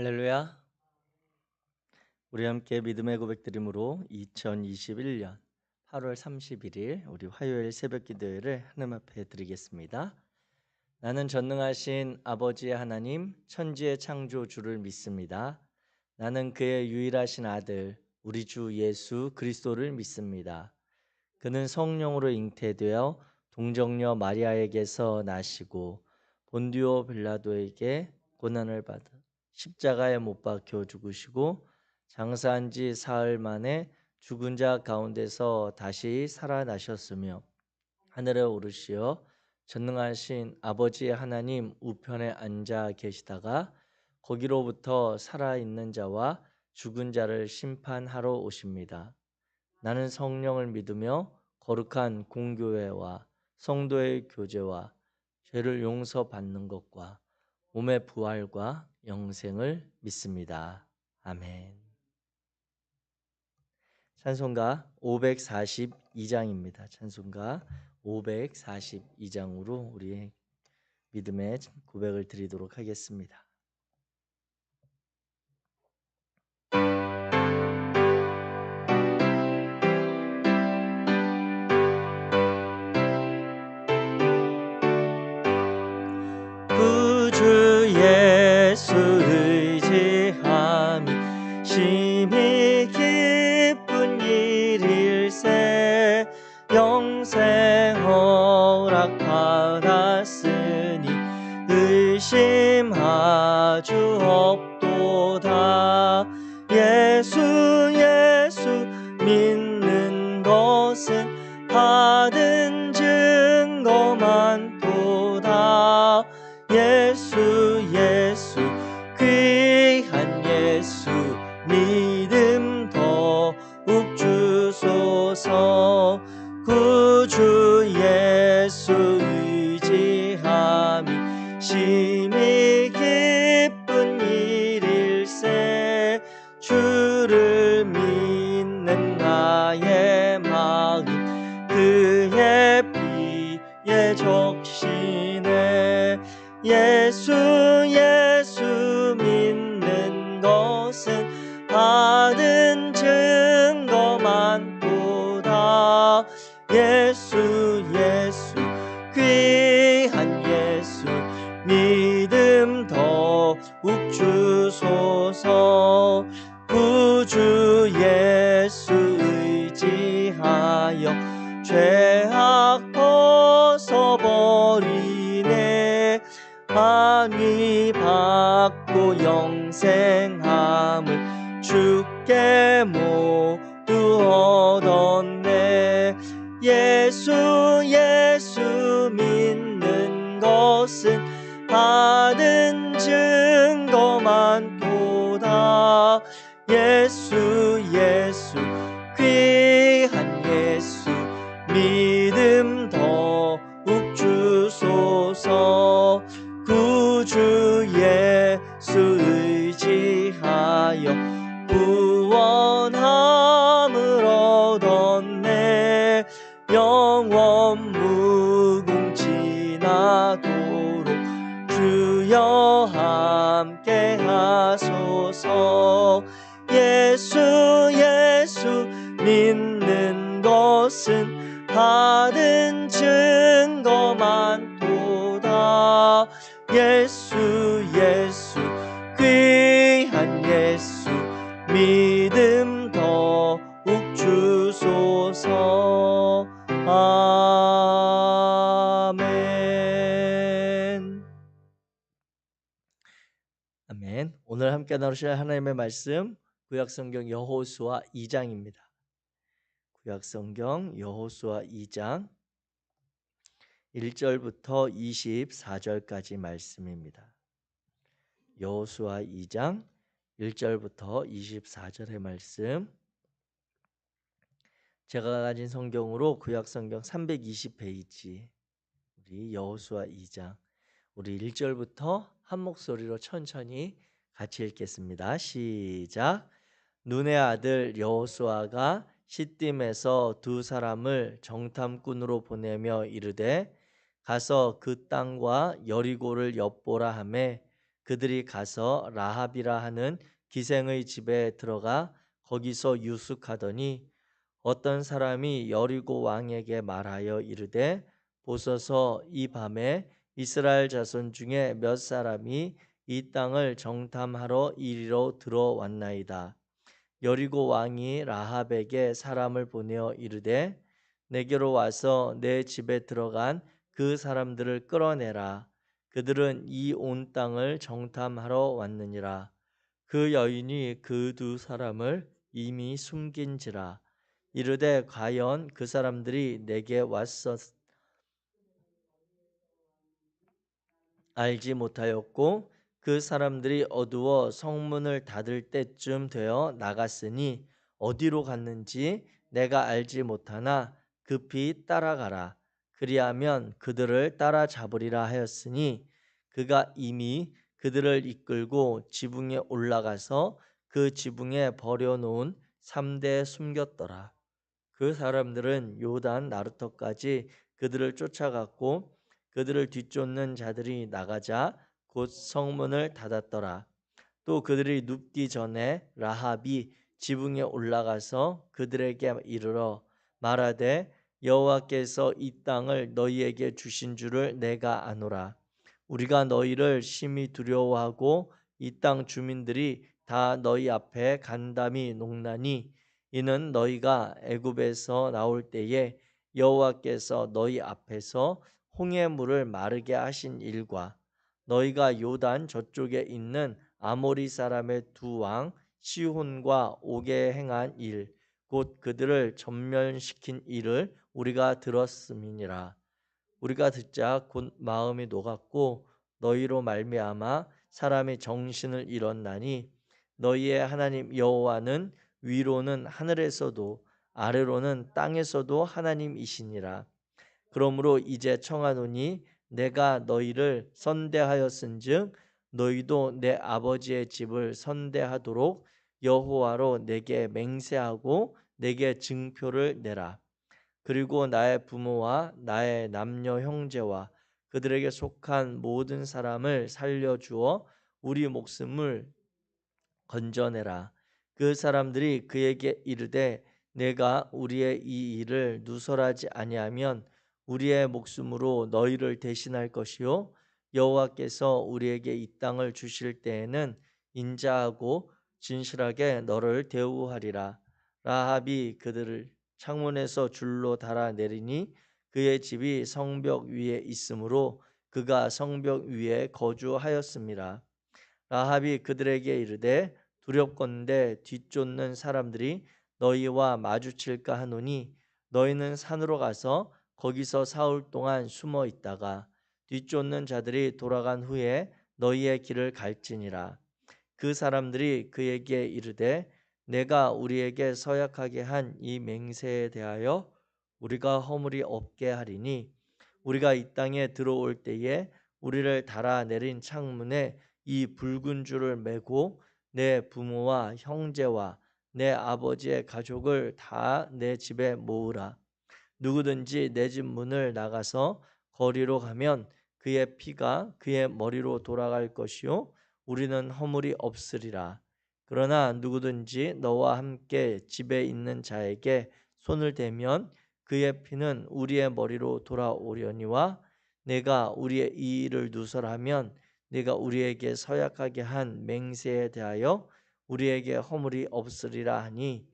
할렐루야. 우리 함께 믿음의 고백드림으로 2021년 8월 31일 우리 화요일 새벽 기도회를 하나님 앞에 드리겠습니다. 나는 전능하신 아버지의 하나님 천지의 창조주를 믿습니다. 나는 그의 유일하신 아들 우리 주 예수 그리스도를 믿습니다. 그는 성령으로 잉태되어 동정녀 마리아에게서 나시고 본디오 빌라도에게 고난을 받아 십자가에 못 박혀 죽으시고 장사한 지 사흘 만에 죽은 자 가운데서 다시 살아나셨으며 하늘에 오르시어 전능하신 아버지의 하나님 우편에 앉아 계시다가 거기로부터 살아있는 자와 죽은 자를 심판하러 오십니다. 나는 성령을 믿으며 거룩한 공교회와 성도의 교제와 죄를 용서받는 것과 몸의 부활과 영생을 믿습니다. 아멘. 찬송가 542장입니다. 찬송가 542장으로 우리의 믿음의 고백을 드리도록 하겠습니다. 구주 예수 의지함이 심히 기쁜 일일세 영생 허락 받았으니 의심하주 없도다. 예수 믿는 것은 받은 증거 많도다. 예수 귀한 예수 믿음 더욱 주소서. 구주 예수 의지함이 심히 기쁜 일일세 주를 믿는 나의 마음 그의 피에 적시네. 예수 믿는 것은 받은 증거 많도다. 예수 귀한 예수 믿음 더욱 주소서. 구주 예수 의지하여 죄악 벗어버리네. 안위 받고 영생함을 주께 모두 얻었네. 예수 믿는 것은 받은 증거 많도다. 예수 귀한 예수 믿음 더욱 주소서. 구주 예수 의지하여 구원함을 얻었네. 영원 무궁지나도록 주여 함께 하소서. 예수 믿는 것은 받은 증거 많도다. 예수 귀한 예수 믿음 더욱 주소서. 아멘. 아멘. 오늘 함께 나누실 하나님의 말씀 구약성경 여호수아 2장입니다. 구약성경 여호수아 2장 1절부터 24절까지 말씀입니다. 여호수아 2장 1절부터 24절의 말씀. 제가 가진 성경으로 구약성경 320페이지 우리 여호수아 2장 우리 1절부터 한 목소리로 천천히 같이 읽겠습니다. 시작. 눈의 아들 여호수아가 시딤에서 두 사람을 정탐꾼으로 보내며 이르되 가서 그 땅과 여리고를 엿보라 하매 그들이 가서 라합이라 하는 기생의 집에 들어가 거기서 유숙하더니 어떤 사람이 여리고 왕에게 말하여 이르되 보소서 이 밤에 이스라엘 자손 중에 몇 사람이 이 땅을 정탐하러 이리로 들어왔나이다. 여리고 왕이 라합에게 사람을 보내어 이르되 내게로 와서 내 집에 들어간 그 사람들을 끌어내라. 그들은 이 온 땅을 정탐하러 왔느니라. 그 여인이 그 두 사람을 이미 숨긴지라. 이르되 과연 그 사람들이 내게 왔었 알지 못하였고 그 사람들이 어두워 성문을 닫을 때쯤 되어 나갔으니 어디로 갔는지 내가 알지 못하나 급히 따라가라. 그리하면 그들을 따라잡으리라 하였으니 그가 이미 그들을 이끌고 지붕에 올라가서 그 지붕에 버려놓은 삼대에 숨겼더라. 그 사람들은 요단 나루터까지 그들을 쫓아갔고 그들을 뒤쫓는 자들이 나가자 곧 성문을 닫았더라. 또 그들이 눕기 전에 라합이 지붕에 올라가서 그들에게 이르러 말하되 여호와께서 이 땅을 너희에게 주신 줄을 내가 아노라. 우리가 너희를 심히 두려워하고 이 땅 주민들이 다 너희 앞에 간담이 녹나니 이는 너희가 애굽에서 나올 때에 여호와께서 너희 앞에서 홍해 물을 마르게 하신 일과 너희가 요단 저쪽에 있는 아모리 사람의 두 왕 시혼과 옥에 행한 일 곧 그들을 전멸시킨 일을 우리가 들었음이니라. 우리가 듣자 곧 마음이 녹았고 너희로 말미암아 사람이 정신을 잃었나니 너희의 하나님 여호와는 위로는 하늘에서도 아래로는 땅에서도 하나님이시니라. 그러므로 이제 청하노니 내가 너희를 선대하였은즉 너희도 내 아버지의 집을 선대하도록 여호와로 내게 맹세하고 내게 증표를 내라. 그리고 나의 부모와 나의 남녀 형제와 그들에게 속한 모든 사람을 살려주어 우리 목숨을 건져내라. 그 사람들이 그에게 이르되 내가 우리의 이 일을 누설하지 아니하면 우리의 목숨으로 너희를 대신할 것이요 여호와께서 우리에게 이 땅을 주실 때에는 인자하고 진실하게 너를 대우하리라. 라합이 그들을 창문에서 줄로 달아 내리니 그의 집이 성벽 위에 있으므로 그가 성벽 위에 거주하였습니다. 라합이 그들에게 이르되 두렵건대 뒤쫓는 사람들이 너희와 마주칠까 하노니 너희는 산으로 가서 거기서 사흘 동안 숨어 있다가 뒤쫓는 자들이 돌아간 후에 너희의 길을 갈지니라. 그 사람들이 그에게 이르되 내가 우리에게 서약하게 한 이 맹세에 대하여 우리가 허물이 없게 하리니 우리가 이 땅에 들어올 때에 우리를 달아내린 창문에 이 붉은 줄을 매고 내 부모와 형제와 내 아버지의 가족을 다 내 집에 모으라. 누구든지 내 집 문을 나가서 거리로 가면 그의 피가 그의 머리로 돌아갈 것이요 우리는 허물이 없으리라. 그러나 누구든지 너와 함께 집에 있는 자에게 손을 대면 그의 피는 우리의 머리로 돌아오려니와 내가 우리의 이 일을 누설하면 네가 우리에게 서약하게 한 맹세에 대하여 우리에게 허물이 없으리라 하니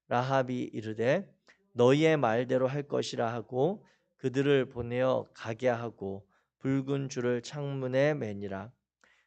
라합이 이르되 너희의 말대로 할 것이라 하고 그들을 보내어 가게 하고 붉은 줄을 창문에 매니라.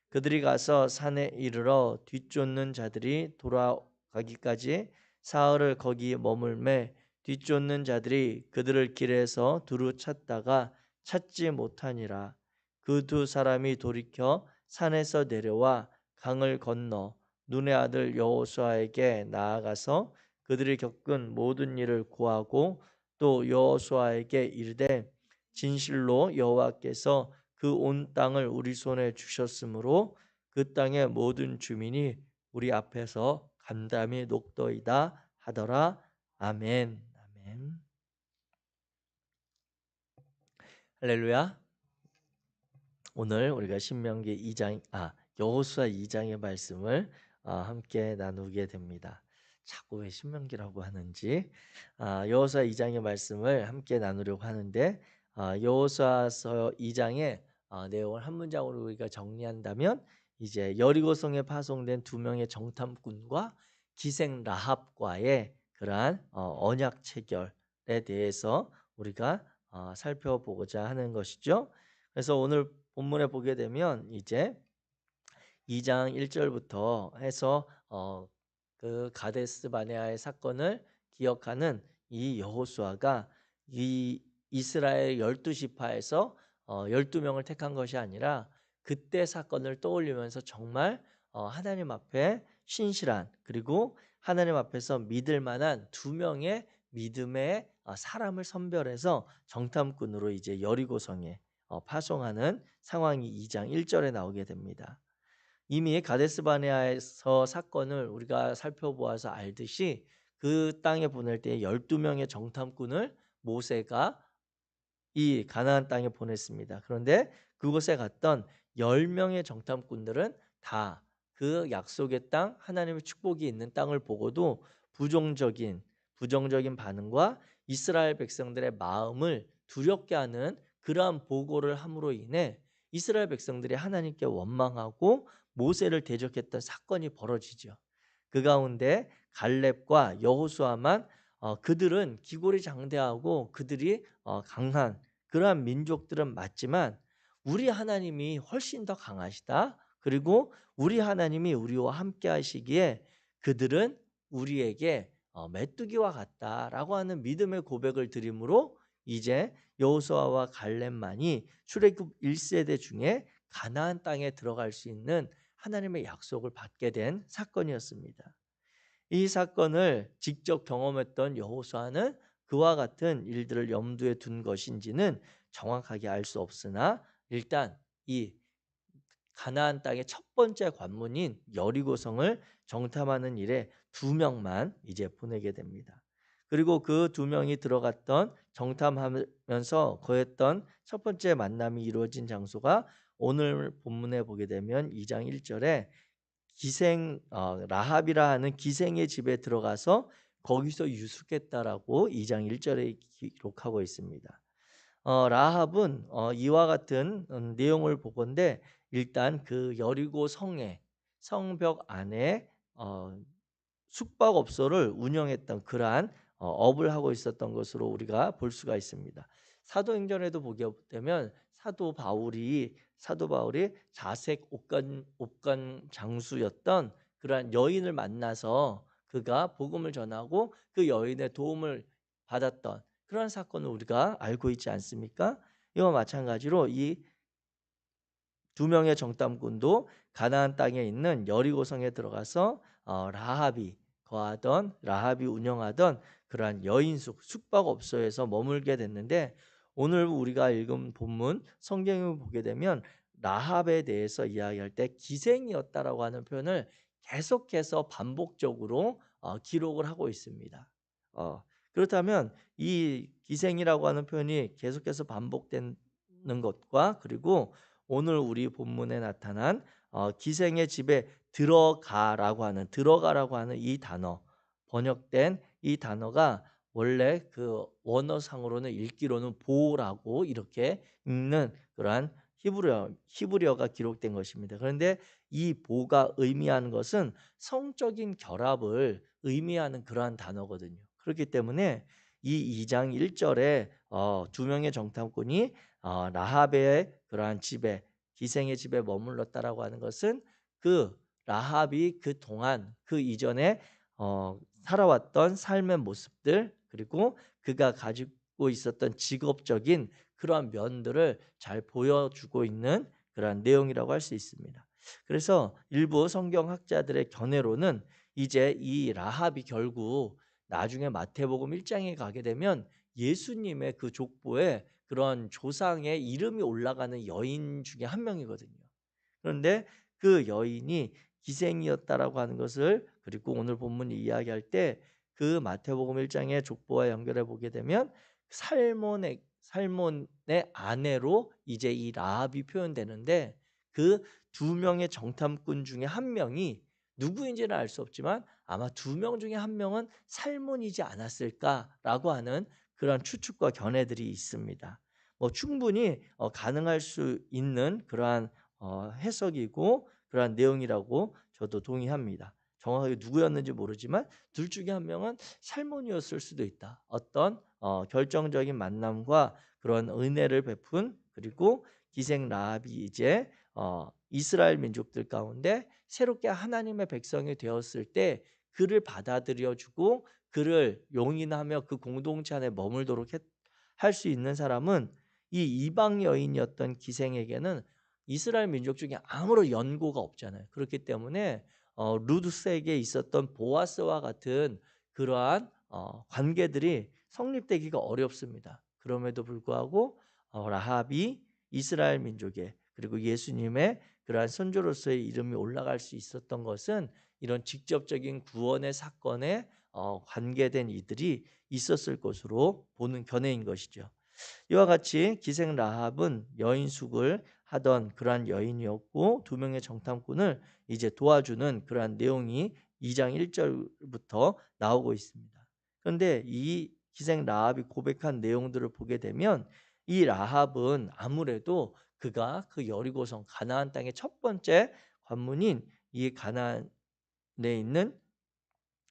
그들이 가서 산에 이르러 뒤쫓는 자들이 돌아가기까지 사흘을 거기 머물매 뒤쫓는 자들이 그들을 길에서 두루 찾다가 찾지 못하니라. 그 두 사람이 돌이켜 산에서 내려와 강을 건너 눈의 아들 여호수아에게 나아가서 그들이 겪은 모든 일을 고하고 또 여호수아에게 이르되 진실로 여호와께서 그 온 땅을 우리 손에 주셨으므로 그 땅의 모든 주민이 우리 앞에서 간담이 녹더이다 하더라. 아멘. 아멘. 할렐루야. 오늘 우리가 신명기 여호수아 2장의 말씀을 함께 나누게 됩니다. 자꾸 왜 신명기라고 하는지 여호수아 2장의 말씀을 함께 나누려고 하는데 여호수아서 2장의 내용을 한 문장으로 우리가 정리한다면 이제 여리고성에 파송된 두 명의 정탐꾼과 기생 라합과의 그러한 언약 체결에 대해서 우리가 살펴보고자 하는 것이죠. 그래서 오늘 본문에 보게 되면 이제 2장 1절부터 해서 그 가데스 바네아의 사건을 기억하는 이 여호수아가 이 이스라엘 12지파에서 12명을 택한 것이 아니라 그때 사건을 떠올리면서 정말 하나님 앞에 신실한 그리고 하나님 앞에서 믿을 만한 두 명의 믿음의 사람을 선별해서 정탐꾼으로 이제 여리고성에 파송하는 상황이 2장 1절에 나오게 됩니다. 이미 가데스 바네아에서 사건을 우리가 살펴보아서 알듯이 그 땅에 보낼 때 12명의 정탐꾼을 모세가 이 가나안 땅에 보냈습니다. 그런데 그곳에 갔던 10명의 정탐꾼들은 다 그 약속의 땅, 하나님의 축복이 있는 땅을 보고도 부정적인 반응과 이스라엘 백성들의 마음을 두렵게 하는 그러한 보고를 함으로 인해 이스라엘 백성들이 하나님께 원망하고 모세를 대적했던 사건이 벌어지죠. 그 가운데 갈렙과 여호수아만 그들은 기골이 장대하고 그들이 강한 그러한 민족들은 맞지만 우리 하나님이 훨씬 더 강하시다. 그리고 우리 하나님이 우리와 함께 하시기에 그들은 우리에게 메뚜기와 같다라고 하는 믿음의 고백을 드림으로 이제 여호수아와 갈렙만이 출애굽 1세대 중에 가나안 땅에 들어갈 수 있는 하나님의 약속을 받게 된 사건이었습니다. 이 사건을 직접 경험했던 여호수아는 그와 같은 일들을 염두에 둔 것인지는 정확하게 알 수 없으나 일단 이 가나안 땅의 첫 번째 관문인 여리고성을 정탐하는 일에 두 명만 이제 보내게 됩니다. 그리고 그 두 명이 들어갔던 정탐하면서 거했던 첫 번째 만남이 이루어진 장소가 오늘 본문에 보게 되면 2장 1절에 라합이라 하는 기생의 집에 들어가서 거기서 유숙했다라고 2장 1절에 기록하고 있습니다. 라합은 이와 같은 내용을 보건대 일단 그 여리고 성의 성벽 안에 숙박업소를 운영했던 그러한 업을 하고 있었던 것으로 우리가 볼 수가 있습니다. 사도행전에도 보게 되면 사도 바울이 자색 옥간 장수였던 그러한 여인을 만나서 그가 복음을 전하고 그 여인의 도움을 받았던 그런 사건을 우리가 알고 있지 않습니까? 이와 마찬가지로 이 두 명의 정탐꾼도 가나안 땅에 있는 여리고성에 들어가서 라합이 운영하던 그러한 여인숙 숙박업소에서 머물게 됐는데 오늘 우리가 읽은 본문 성경을 보게 되면 라합에 대해서 이야기할 때 기생이었다라고 하는 표현을 계속해서 반복적으로 기록을 하고 있습니다. 그렇다면 이 기생이라고 하는 표현이 계속해서 반복되는 것과 그리고 오늘 우리 본문에 나타난 기생의 집에 들어가라고 하는 이 단어 번역된 이 단어가 원래 그 원어상으로는 읽기로는 보라고 이렇게 읽는 그러한 히브리어가 기록된 것입니다. 그런데 이 보가 의미하는 것은 성적인 결합을 의미하는 그러한 단어거든요. 그렇기 때문에 이 2장 1절에 두 명의 정탐꾼이 라합의 그러한 집에 기생의 집에 머물렀다라고 하는 것은 그 라합이 그 동안 그 이전에 살아왔던 삶의 모습들 그리고 그가 가지고 있었던 직업적인 그러한 면들을 잘 보여주고 있는 그러한 내용이라고 할 수 있습니다. 그래서 일부 성경학자들의 견해로는 이제 이 라합이 결국 나중에 마태복음 1장에 가게 되면 예수님의 그 족보에 그런 조상의 이름이 올라가는 여인 중에 한 명이거든요. 그런데 그 여인이 기생이었다라고 하는 것을 그리고 오늘 본문이 이야기할 때 그 마태복음 1장의 족보와 연결해 보게 되면 살몬의 아내로 이제 이 라합이 표현되는데 그 두 명의 정탐꾼 중에 한 명이 누구인지는 알 수 없지만 아마 두 명 중에 한 명은 살몬이지 않았을까라고 하는 그런 추측과 견해들이 있습니다. 뭐 충분히 가능할 수 있는 그러한 해석이고 그러한 내용이라고 저도 동의합니다. 정확하게 누구였는지 모르지만 둘 중에 한 명은 살몬이었을 수도 있다. 어떤 결정적인 만남과 그런 은혜를 베푼 그리고 기생 라합이 이제 이스라엘 민족들 가운데 새롭게 하나님의 백성이 되었을 때 그를 받아들여 주고 그를 용인하며 그 공동체 안에 머물도록 할 수 있는 사람은 이 이방 여인이었던 기생에게는 이스라엘 민족 중에 아무런 연고가 없잖아요. 그렇기 때문에 루드스에게 있었던 보아스와 같은 그러한 관계들이 성립되기가 어렵습니다. 그럼에도 불구하고 라합이 이스라엘 민족의 그리고 예수님의 그러한 선조로서의 이름이 올라갈 수 있었던 것은 이런 직접적인 구원의 사건에 관계된 이들이 있었을 것으로 보는 견해인 것이죠. 이와 같이 기생 라합은 여인숙을 하던 그러한 여인이었고 두 명의 정탐꾼을 이제 도와주는 그러한 내용이 2장 1절부터 나오고 있습니다. 그런데 이 기생 라합이 고백한 내용들을 보게 되면 이 라합은 아무래도 그가 그 여리고성 가나안 땅의 첫 번째 관문인 이 가나안에 있는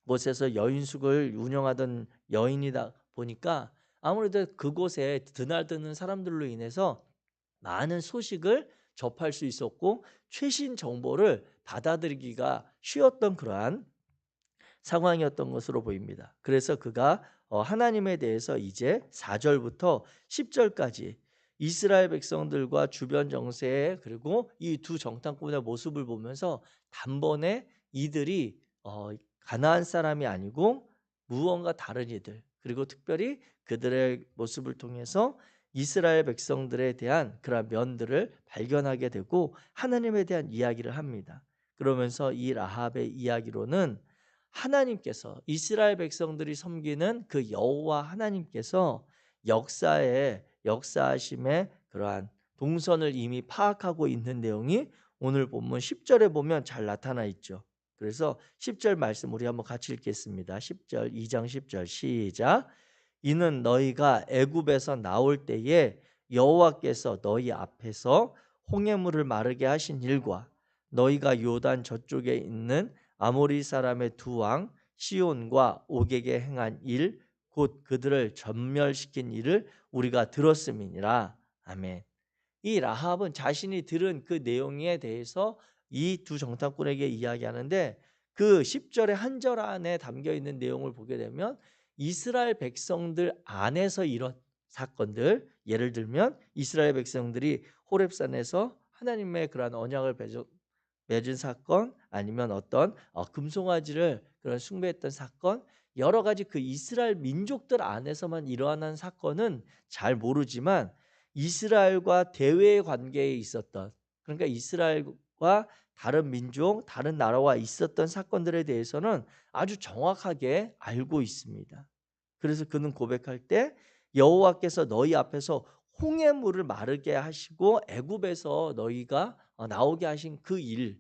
곳에서 여인숙을 운영하던 여인이다 보니까 아무래도 그곳에 드나드는 사람들로 인해서 많은 소식을 접할 수 있었고 최신 정보를 받아들이기가 쉬웠던 그러한 상황이었던 것으로 보입니다. 그래서 그가 하나님에 대해서 이제 4절부터 10절까지 이스라엘 백성들과 주변 정세 그리고 이 두 정탐꾼의 모습을 보면서 단번에 이들이 가나안 사람이 아니고 무언가 다른 이들 그리고 특별히 그들의 모습을 통해서 이스라엘 백성들에 대한 그런 면들을 발견하게 되고 하나님에 대한 이야기를 합니다. 그러면서 이 라합의 이야기로는 하나님께서 이스라엘 백성들이 섬기는 그 여호와 하나님께서 역사하심의 그러한 동선을 이미 파악하고 있는 내용이 오늘 본문 10절에 보면 잘 나타나 있죠. 그래서 10절 말씀 우리 한번 같이 읽겠습니다. 10절 2장 10절 시작. 이는 너희가 애굽에서 나올 때에 여호와께서 너희 앞에서 홍해물을 마르게 하신 일과 너희가 요단 저쪽에 있는 아모리 사람의 두 왕 시온과 옥에게 행한 일 곧 그들을 전멸시킨 일을 우리가 들었음이니라. 아멘. 이 라합은 자신이 들은 그 내용에 대해서 이 두 정탐꾼에게 이야기하는데 그 10절의 한 절 안에 담겨 있는 내용을 보게 되면 이스라엘 백성들 안에서 이런 사건들 예를 들면 이스라엘 백성들이 호렙산에서 하나님의 그러한 언약을 맺은 사건 아니면 어떤 금송아지를 그런 숭배했던 사건 여러 가지 그 이스라엘 민족들 안에서만 일어나는 사건은 잘 모르지만 이스라엘과 대외의 관계에 있었던 그러니까 이스라엘과 다른 민족, 다른 나라와 있었던 사건들에 대해서는 아주 정확하게 알고 있습니다. 그래서 그는 고백할 때 여호와께서 너희 앞에서 홍해물을 마르게 하시고 애굽에서 너희가 나오게 하신 그 일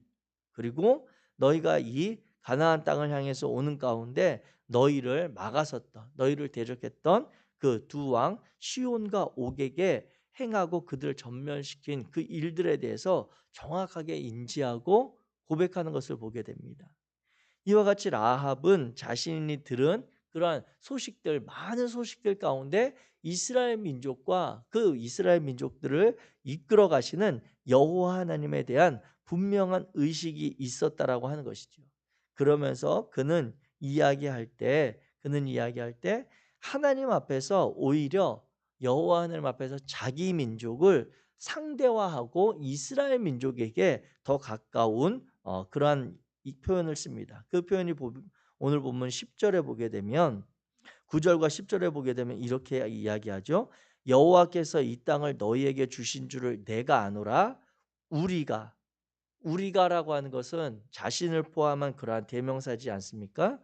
그리고 너희가 이 가나안 땅을 향해서 오는 가운데 너희를 막아섰던 너희를 대적했던 그 두 왕 시온과 옥에게 행하고 그들을 전멸시킨 그 일들에 대해서 정확하게 인지하고 고백하는 것을 보게 됩니다. 이와 같이 라합은 자신이 들은 그러한 소식들 많은 소식들 가운데 이스라엘 민족과 그 이스라엘 민족들을 이끌어 가시는 여호와 하나님에 대한 분명한 의식이 있었다라고 하는 것이죠. 그러면서 그는 이야기할 때 하나님 앞에서 오히려 여호와 하나님 앞에서 자기 민족을 상대화하고 이스라엘 민족에게 더 가까운 그러한 이 표현을 씁니다. 그 표현이 오늘 본문 10절에 보게 되면 9절과 10절에 보게 되면 이렇게 이야기하죠. 여호와께서 이 땅을 너희에게 주신 줄을 내가 아노라. 우리가라고 하는 것은 자신을 포함한 그러한 대명사지 않습니까?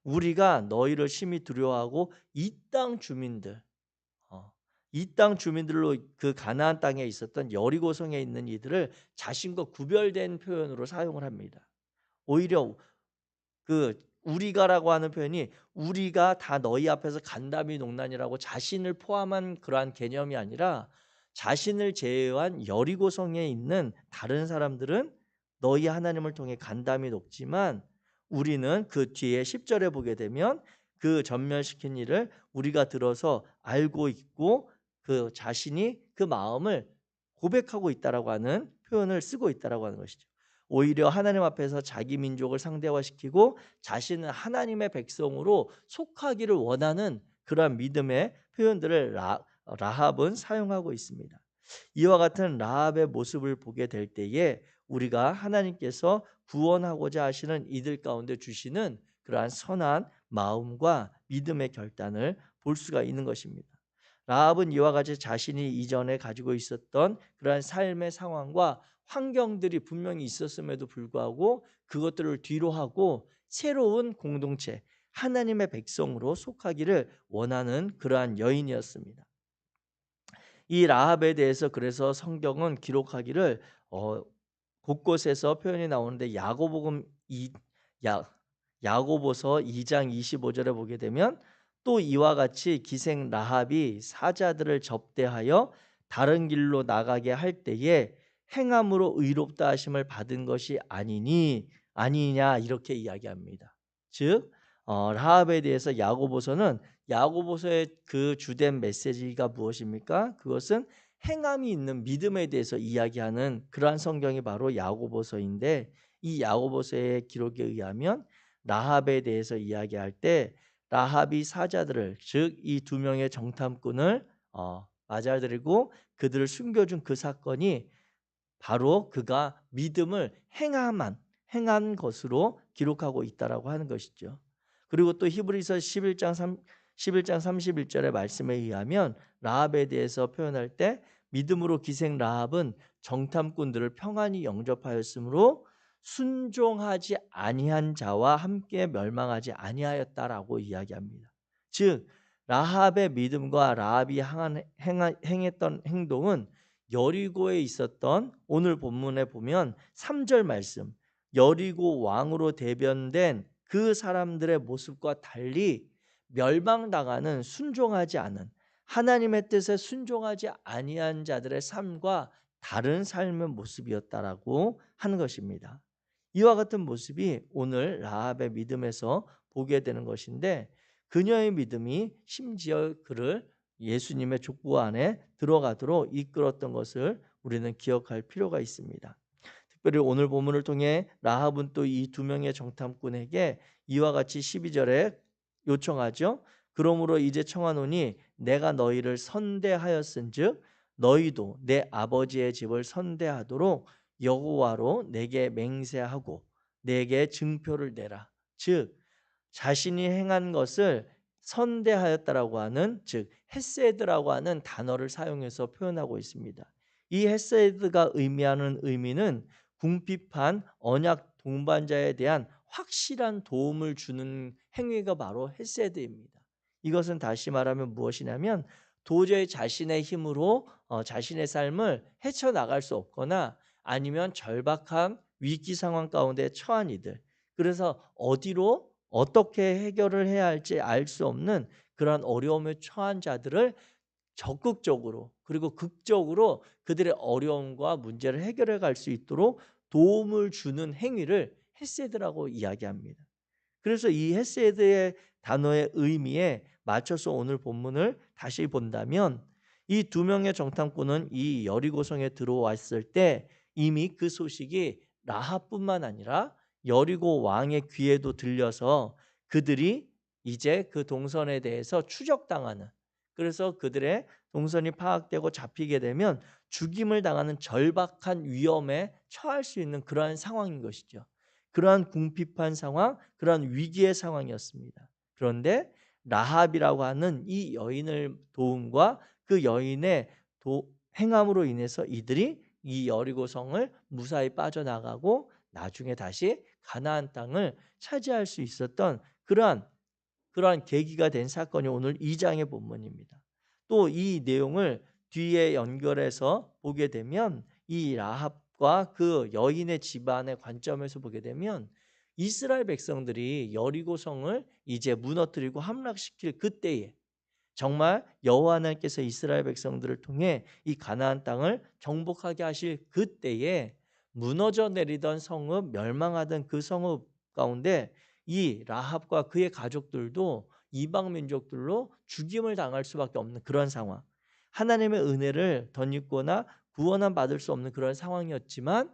우리가 너희를 심히 두려워하고 이 땅 주민들 이 땅 주민들로 그 가나안 땅에 있었던 여리고성에 있는 이들을 자신과 구별된 표현으로 사용을 합니다. 오히려 그 우리가라고 하는 표현이 우리가 다 너희 앞에서 간담이 농난이라고 자신을 포함한 그러한 개념이 아니라 자신을 제외한 여리고성에 있는 다른 사람들은 너희 하나님을 통해 간담이 높지만 우리는 그 뒤에 10절에 보게 되면 그 전멸시킨 일을 우리가 들어서 알고 있고 그 자신이 그 마음을 고백하고 있다라고 하는 표현을 쓰고 있다라고 하는 것이죠. 오히려 하나님 앞에서 자기 민족을 상대화시키고 자신은 하나님의 백성으로 속하기를 원하는 그러한 믿음의 표현들을 라합은 사용하고 있습니다. 이와 같은 라합의 모습을 보게 될 때에 우리가 하나님께서 구원하고자 하시는 이들 가운데 주시는 그러한 선한 마음과 믿음의 결단을 볼 수가 있는 것입니다. 라합은 이와 같이 자신이 이전에 가지고 있었던 그러한 삶의 상황과 환경들이 분명히 있었음에도 불구하고 그것들을 뒤로하고 새로운 공동체, 하나님의 백성으로 속하기를 원하는 그러한 여인이었습니다. 이 라합에 대해서 그래서 성경은 기록하기를 곳곳에서 표현이 나오는데 야고보서 2장 25절에 보게 되면 또 이와 같이 기생 라합이 사자들을 접대하여 다른 길로 나가게 할 때에 행함으로 의롭다 하심을 받은 것이 아니냐 이렇게 이야기합니다. 즉 라합에 대해서 야고보서의 그 주된 메시지가 무엇입니까? 그것은 행함이 있는 믿음에 대해서 이야기하는 그러한 성경이 바로 야고보서인데 이 야고보서의 기록에 의하면 라합에 대해서 이야기할 때 라합이 사자들을 즉 이 두 명의 정탐꾼을 맞아들이고 그들을 숨겨준 그 사건이 바로 그가 믿음을 행한 것으로 기록하고 있다라고 하는 것이죠. 그리고 또 히브리서 11장 31절의 말씀에 의하면 라합에 대해서 표현할 때 믿음으로 기생 라합은 정탐꾼들을 평안히 영접하였으므로 순종하지 아니한 자와 함께 멸망하지 아니하였다라고 이야기합니다. 즉 라합의 믿음과 라합이 행했던 행동은 여리고에 있었던 오늘 본문에 보면 3절 말씀 여리고 왕으로 대변된 그 사람들의 모습과 달리 멸망당하는 순종하지 않은 하나님의 뜻에 순종하지 아니한 자들의 삶과 다른 삶의 모습이었다라고 하는 것입니다. 이와 같은 모습이 오늘 라합의 믿음에서 보게 되는 것인데 그녀의 믿음이 심지어 그를 예수님의 족보 안에 들어가도록 이끌었던 것을 우리는 기억할 필요가 있습니다. 특별히 오늘 본문을 통해 라합은 또 이 두 명의 정탐꾼에게 이와 같이 12절에 요청하죠. 그러므로 이제 청하노니 내가 너희를 선대하였은즉 너희도 내 아버지의 집을 선대하도록 여호와로 내게 맹세하고 내게 증표를 내라. 즉 자신이 행한 것을 선대하였다라고 하는 즉 헤세드라고 하는 단어를 사용해서 표현하고 있습니다. 이 헤세드가 의미하는 의미는 궁핍한 언약 동반자에 대한 확실한 도움을 주는 행위가 바로 헤세드입니다. 이것은 다시 말하면 무엇이냐면 도저히 자신의 힘으로 자신의 삶을 헤쳐나갈 수 없거나 아니면 절박한 위기 상황 가운데 처한 이들 그래서 어디로 어떻게 해결을 해야 할지 알 수 없는 그러한 어려움에 처한 자들을 적극적으로 그리고 극적으로 그들의 어려움과 문제를 해결해 갈 수 있도록 도움을 주는 행위를 헤세드라고 이야기합니다. 그래서 이 헤세드의 단어의 의미에 맞춰서 오늘 본문을 다시 본다면 이 두 명의 정탐꾼은 이 여리고성에 들어왔을 때 이미 그 소식이 라합뿐만 아니라 여리고 왕의 귀에도 들려서 그들이 이제 그 동선에 대해서 추적당하는 그래서 그들의 동선이 파악되고 잡히게 되면 죽임을 당하는 절박한 위험에 처할 수 있는 그러한 상황인 것이죠. 그러한 궁핍한 상황, 그러한 위기의 상황이었습니다. 그런데 라합이라고 하는 이 여인을 도움과 그 여인의 행함으로 인해서 이들이 이 여리고성을 무사히 빠져나가고 나중에 다시 가나안 땅을 차지할 수 있었던 그러한 계기가 된 사건이 오늘 2장의 본문입니다. 또 이 내용을 뒤에 연결해서 보게 되면 이 라합과 그 여인의 집안의 관점에서 보게 되면 이스라엘 백성들이 여리고 성을 이제 무너뜨리고 함락시킬 그때에 정말 여호와 하나님께서 이스라엘 백성들을 통해 이 가나안 땅을 정복하게 하실 그때에 무너져 내리던 성읍, 멸망하던 그 성읍 가운데 이 라합과 그의 가족들도 이방 민족들로 죽임을 당할 수밖에 없는 그런 상황. 하나님의 은혜를 덧입거나 구원함 받을 수 없는 그런 상황이었지만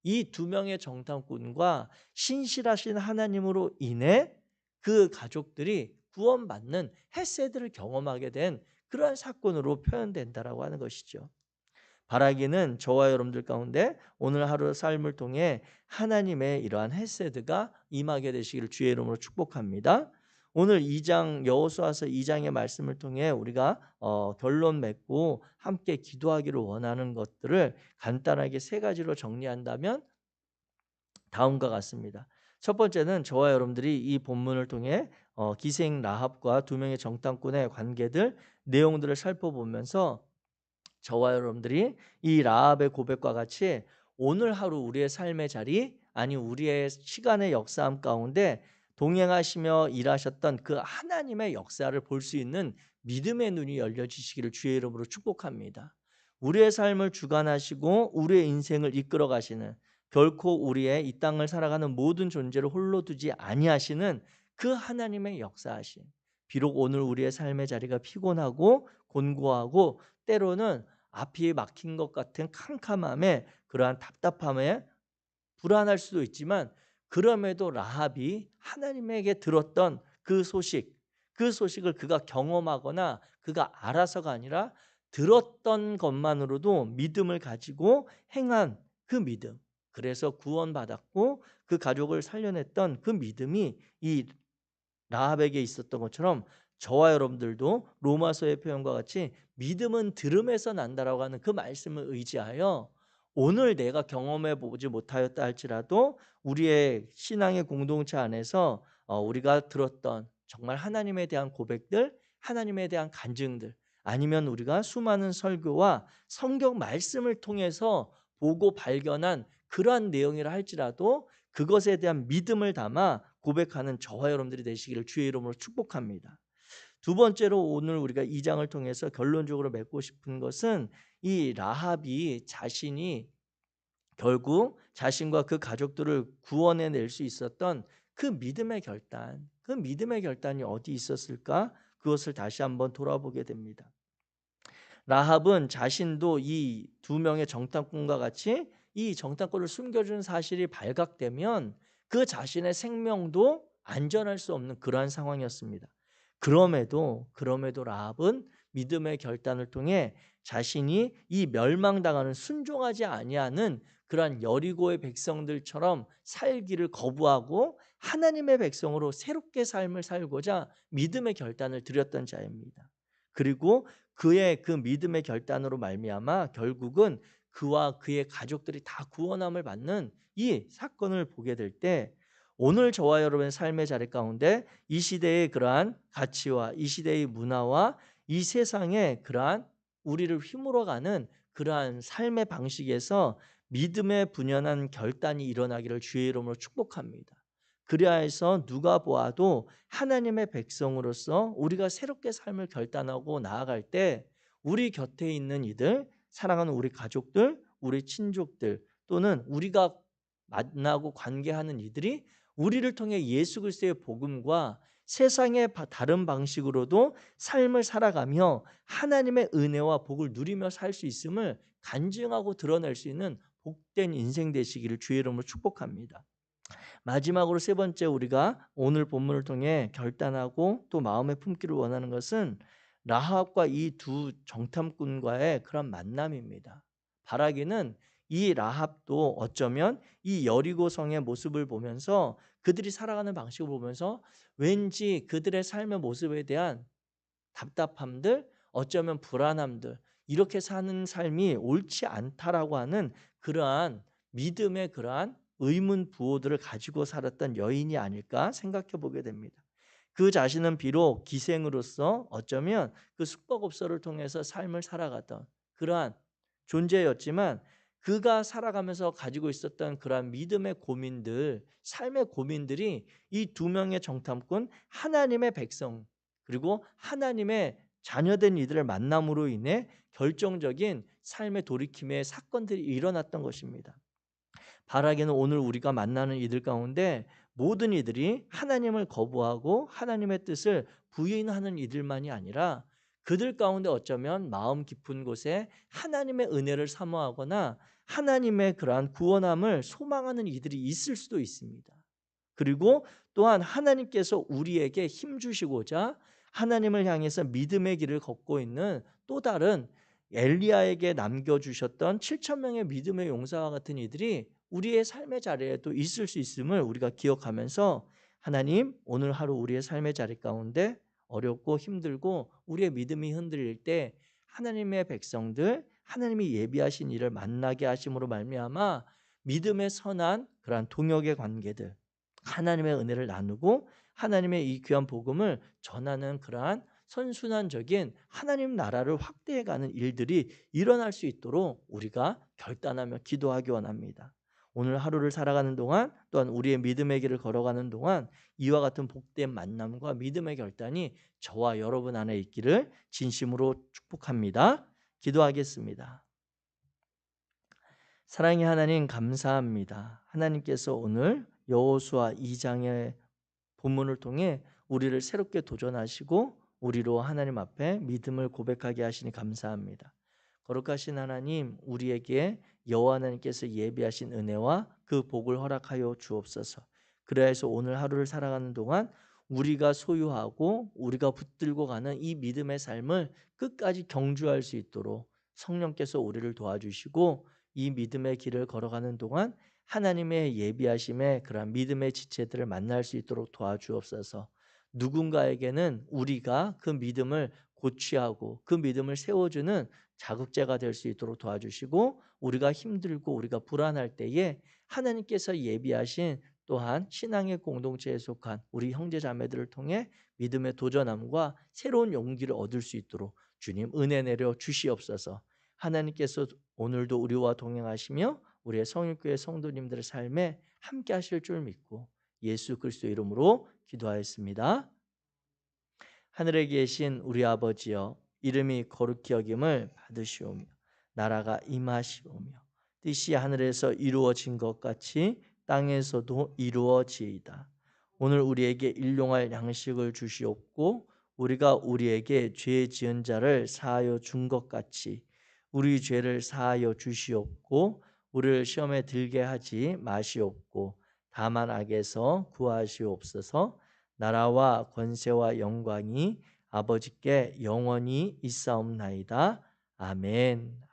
이 두 명의 정탐꾼과 신실하신 하나님으로 인해 그 가족들이 구원받는 헤세드를 경험하게 된 그러한 사건으로 표현된다라고 하는 것이죠. 바라기는 저와 여러분들 가운데 오늘 하루 삶을 통해 하나님의 이러한 헤세드가 임하게 되시기를 주의 이름으로 축복합니다. 오늘 2장 여호수아서 2장의 말씀을 통해 우리가 결론 맺고 함께 기도하기를 원하는 것들을 간단하게 세 가지로 정리한다면 다음과 같습니다. 첫 번째는 저와 여러분들이 이 본문을 통해 기생 라합과 두 명의 정탐꾼의 관계들 내용들을 살펴보면서 저와 여러분들이 이 라합의 고백과 같이 오늘 하루 우리의 삶의 자리 아니 우리의 시간의 역사함 가운데 동행하시며 일하셨던 그 하나님의 역사를 볼 수 있는 믿음의 눈이 열려지시기를 주의 이름으로 축복합니다. 우리의 삶을 주관하시고 우리의 인생을 이끌어 가시는 결코 우리의 이 땅을 살아가는 모든 존재를 홀로 두지 아니하시는 그 하나님의 역사하심. 비록 오늘 우리의 삶의 자리가 피곤하고 곤고하고 때로는 앞이 막힌 것 같은 캄캄함에 그러한 답답함에 불안할 수도 있지만 그럼에도 라합이 하나님에게 들었던 그 소식을 그가 경험하거나 그가 알아서가 아니라 들었던 것만으로도 믿음을 가지고 행한 그 믿음. 그래서 구원받았고 그 가족을 살려냈던 그 믿음이 이 라합에게 있었던 것처럼 저와 여러분들도 로마서의 표현과 같이 믿음은 들음에서 난다라고 하는 그 말씀을 의지하여 오늘 내가 경험해 보지 못하였다 할지라도 우리의 신앙의 공동체 안에서 우리가 들었던 정말 하나님에 대한 고백들, 하나님에 대한 간증들 아니면 우리가 수많은 설교와 성경 말씀을 통해서 보고 발견한 그러한 내용이라 할지라도 그것에 대한 믿음을 담아 고백하는 저와 여러분들이 되시기를 주의 이름으로 축복합니다. 두 번째로 오늘 우리가 이 장을 통해서 결론적으로 맺고 싶은 것은 이 라합이 자신이 결국 자신과 그 가족들을 구원해낼 수 있었던 그 믿음의 결단이 어디 있었을까? 그것을 다시 한번 돌아보게 됩니다. 라합은 자신도 이 두 명의 정탐꾼과 같이 이 정탐꾼을 숨겨준 사실이 발각되면 그 자신의 생명도 안전할 수 없는 그러한 상황이었습니다. 그럼에도 라합은 믿음의 결단을 통해 자신이 이 멸망당하는 순종하지 아니하는 그러한 여리고의 백성들처럼 살기를 거부하고 하나님의 백성으로 새롭게 삶을 살고자 믿음의 결단을 드렸던 자입니다. 그리고 그의 그 믿음의 결단으로 말미암아 결국은 그와 그의 가족들이 다 구원함을 받는 이 사건을 보게 될 때 오늘 저와 여러분의 삶의 자리 가운데 이 시대의 그러한 가치와 이 시대의 문화와 이 세상의 그러한 우리를 휘몰아가는 그러한 삶의 방식에서 믿음의 분연한 결단이 일어나기를 주의 이름으로 축복합니다. 그리하 해서 누가 보아도 하나님의 백성으로서 우리가 새롭게 삶을 결단하고 나아갈 때 우리 곁에 있는 이들, 사랑하는 우리 가족들, 우리 친족들 또는 우리가 만나고 관계하는 이들이 우리를 통해 예수 그리스도의 복음과 세상의 다른 방식으로도 삶을 살아가며 하나님의 은혜와 복을 누리며 살 수 있음을 간증하고 드러낼 수 있는 복된 인생 되시기를 주의 이름으로 축복합니다. 마지막으로 세 번째 우리가 오늘 본문을 통해 결단하고 또 마음에 품기를 원하는 것은 라합과 이 두 정탐꾼과의 그런 만남입니다. 바라기는 이 라합도 어쩌면 이 여리고 성의 모습을 보면서 그들이 살아가는 방식을 보면서 왠지 그들의 삶의 모습에 대한 답답함들, 어쩌면 불안함들, 이렇게 사는 삶이 옳지 않다라고 하는 그러한 믿음의 그러한 의문 부호들을 가지고 살았던 여인이 아닐까 생각해 보게 됩니다. 그 자신은 비록 기생으로서 어쩌면 그 숙박업소를 통해서 삶을 살아가던 그러한 존재였지만 그가 살아가면서 가지고 있었던 그러한 믿음의 고민들, 삶의 고민들이 이 두 명의 정탐꾼 하나님의 백성 그리고 하나님의 자녀된 이들을 만남으로 인해 결정적인 삶의 돌이킴의 사건들이 일어났던 것입니다. 바라기는 오늘 우리가 만나는 이들 가운데 모든 이들이 하나님을 거부하고 하나님의 뜻을 부인하는 이들만이 아니라 그들 가운데 어쩌면 마음 깊은 곳에 하나님의 은혜를 사모하거나 하나님의 그러한 구원함을 소망하는 이들이 있을 수도 있습니다. 그리고 또한 하나님께서 우리에게 힘 주시고자 하나님을 향해서 믿음의 길을 걷고 있는 또 다른 엘리야에게 남겨주셨던 7천 명의 믿음의 용사와 같은 이들이 우리의 삶의 자리에도 있을 수 있음을 우리가 기억하면서 하나님 오늘 하루 우리의 삶의 자리 가운데 어렵고 힘들고 우리의 믿음이 흔들릴 때 하나님의 백성들 하나님이 예비하신 일을 만나게 하심으로 말미암아 믿음의 선한 그러한 동역의 관계들 하나님의 은혜를 나누고 하나님의 이 귀한 복음을 전하는 그러한 선순환적인 하나님 나라를 확대해가는 일들이 일어날 수 있도록 우리가 결단하며 기도하기 원합니다. 오늘 하루를 살아가는 동안 또한 우리의 믿음의 길을 걸어가는 동안 이와 같은 복된 만남과 믿음의 결단이 저와 여러분 안에 있기를 진심으로 축복합니다. 기도하겠습니다. 사랑의 하나님 감사합니다. 하나님께서 오늘 여호수아 2장의 본문을 통해 우리를 새롭게 도전하시고 우리로 하나님 앞에 믿음을 고백하게 하시니 감사합니다. 거룩하신 하나님, 우리에게 여호와 하나님께서 예비하신 은혜와 그 복을 허락하여 주옵소서. 그래서 오늘 하루를 살아가는 동안 우리가 소유하고 우리가 붙들고 가는 이 믿음의 삶을 끝까지 경주할 수 있도록 성령께서 우리를 도와주시고 이 믿음의 길을 걸어가는 동안 하나님의 예비하심에 그러한 믿음의 지체들을 만날 수 있도록 도와주옵소서. 누군가에게는 우리가 그 믿음을 고취하고 그 믿음을 세워주는 자극제가 될 수 있도록 도와주시고 우리가 힘들고 우리가 불안할 때에 하나님께서 예비하신 또한 신앙의 공동체에 속한 우리 형제 자매들을 통해 믿음의 도전함과 새로운 용기를 얻을 수 있도록 주님 은혜 내려 주시옵소서. 하나님께서 오늘도 우리와 동행하시며 우리의 성일교회 성도님들의 삶에 함께 하실 줄 믿고 예수 그리스도 이름으로 기도하였습니다. 하늘에 계신 우리 아버지여, 이름이 거룩히 여김을 받으시오며 나라가 임하시오며 뜻이 하늘에서 이루어진 것 같이 땅에서도 이루어지이다. 오늘 우리에게 일용할 양식을 주시옵고 우리가 우리에게 죄 지은 자를 사하여 준 것 같이 우리 죄를 사하여 주시옵고 우리를 시험에 들게 하지 마시옵고 다만 악에서 구하시옵소서. 나라와 권세와 영광이 아버지께 영원히 있사옵나이다. 아멘.